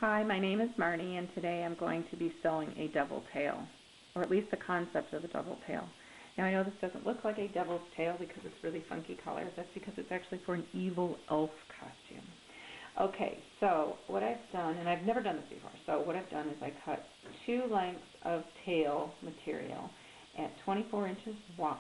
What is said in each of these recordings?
Hi, my name is Marnie, and today I'm going to be sewing a double tail, or at least the concept of a double tail. Now I know this doesn't look like a devil's tail because it's really funky colors. That's because it's actually for an evil elf costume. Okay, so what I've done, and I've never done this before, so what I've done is I cut 2 lengths of tail material at 24 inches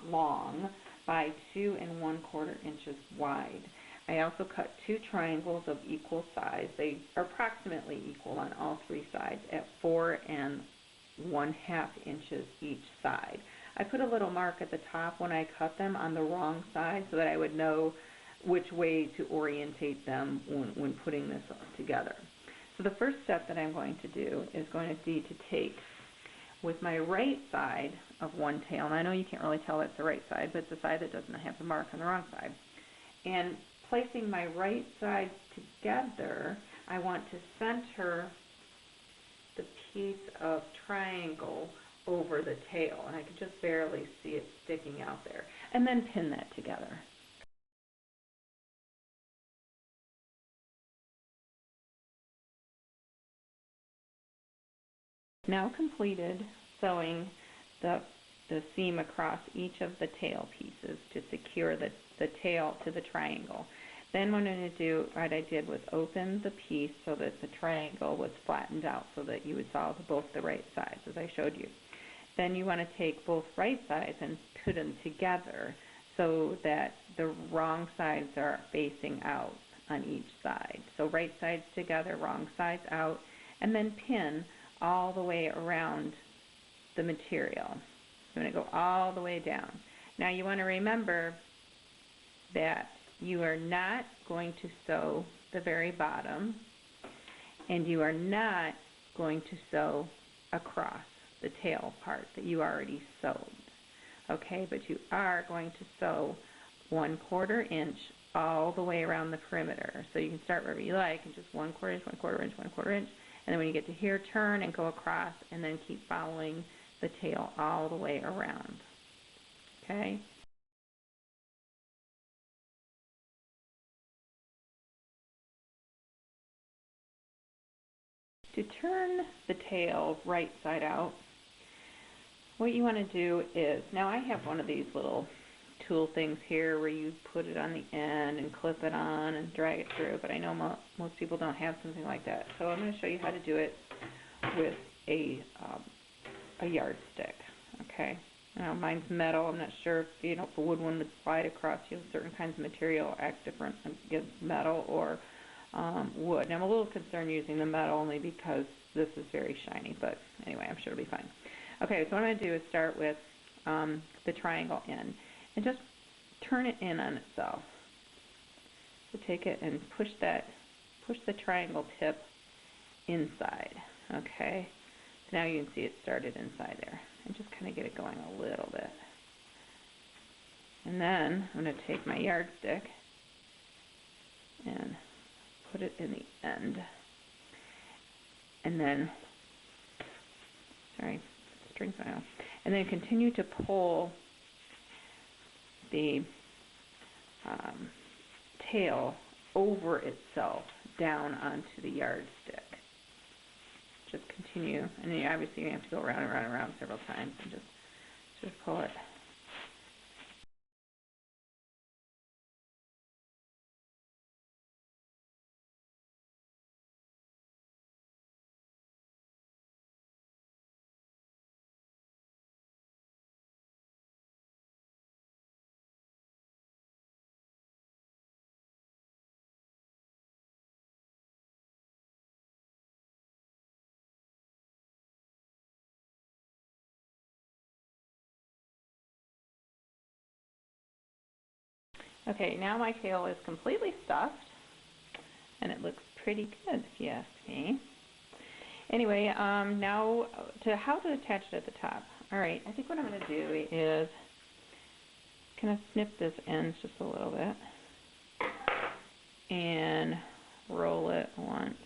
long by 2 1/4 inches wide. I also cut 2 triangles of equal size. They are approximately equal on all 3 sides at 4 1/2 inches each side. I put a little mark at the top when I cut them on the wrong side so that I would know which way to orientate them when putting this together. So the first step that I'm going to do is going to be to take with my right side of one tail, and I know you can't really tell that's the right side, but it's the side that doesn't have the mark on the wrong side, and placing my right side together, I want to center the piece of triangle over the tail, and I can just barely see it sticking out there, and then pin that together. Now completed sewing the seam across each of the tail pieces to secure the tail to the triangle. Then what I'm going to do, what I did was open the piece so that the triangle was flattened out so that you would sew both the right sides, as I showed you. Then you want to take both right sides and put them together so that the wrong sides are facing out on each side. So right sides together, wrong sides out, and then pin all the way around the material. You want to go all the way down. Now you want to remember that you are not going to sew the very bottom, and you are not going to sew across the tail part that you already sewed. Okay, but you are going to sew 1/4 inch all the way around the perimeter. So you can start wherever you like, and just 1/4 inch, 1/4 inch, 1/4 inch, and then when you get to here, turn and go across, and then keep following the tail all the way around. Okay? To turn the tail right side out, what you want to do is, now I have one of these little tool things here where you put it on the end and clip it on and drag it through, but I know most people don't have something like that. So I'm going to show you how to do it with a yardstick. Okay. Now mine's metal. I'm not sure if if a wood one would slide across. Certain kinds of material act different against metal or wood. Now I'm a little concerned using the metal only because this is very shiny, but anyway, I'm sure it'll be fine. Okay, so what I'm going to do is start with the triangle end and just turn it in on itself. So take it and push the triangle tip inside. Okay, so now you can see it started inside there, and just kind of get it going a little bit. And then I'm going to take my yardstick and put it in the end, and then string file, and then continue to pull the tail over itself down onto the yardstick. Just continue, and then obviously you have to go around and around and around several times, and just pull it. Okay, now my tail is completely stuffed, and it looks pretty good if you ask me. Anyway, now how to attach it at the top. Alright, I think what I'm going to do is kind of snip this end just a little bit and roll it once,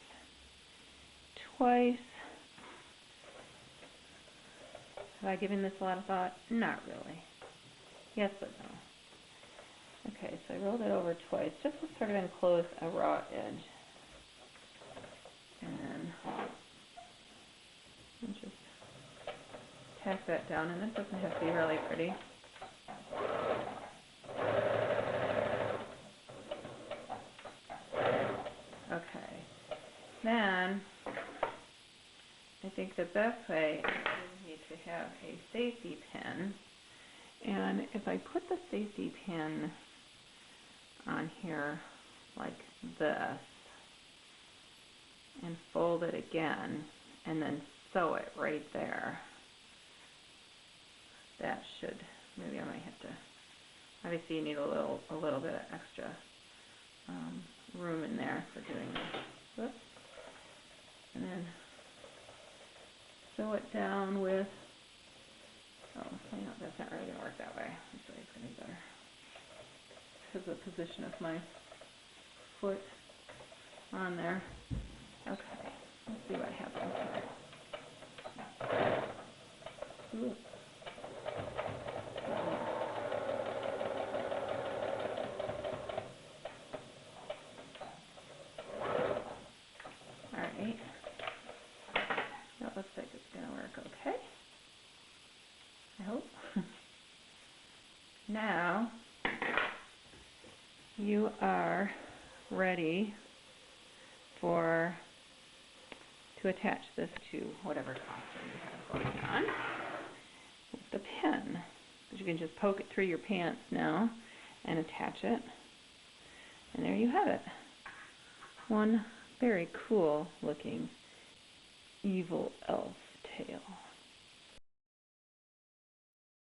twice. Have I given this a lot of thought? Not really. Yes, but no. Okay, so I rolled it over twice, just to sort of enclose a raw edge. And then tack that down, and it doesn't have to be really pretty. Okay. Then, I think the best way is you need to have a safety pin. And if I put the safety pin on here like this, and fold it again, and then sew it right there, that should, maybe I might have to, obviously you need a little bit of extra room in there for doing this. Whoops. And then sew it down with, oh, hang on, that's not really going to work that way. Actually, it's going to be better because of the position of my foot on there. Okay, let's see what happens here. Ooh. Alright, that looks like it's going to work okay. I hope. Now, you are ready to attach this to whatever costume you have going on with the pin. But you can just poke it through your pants now and attach it. And there you have it. One very cool looking evil elf tail.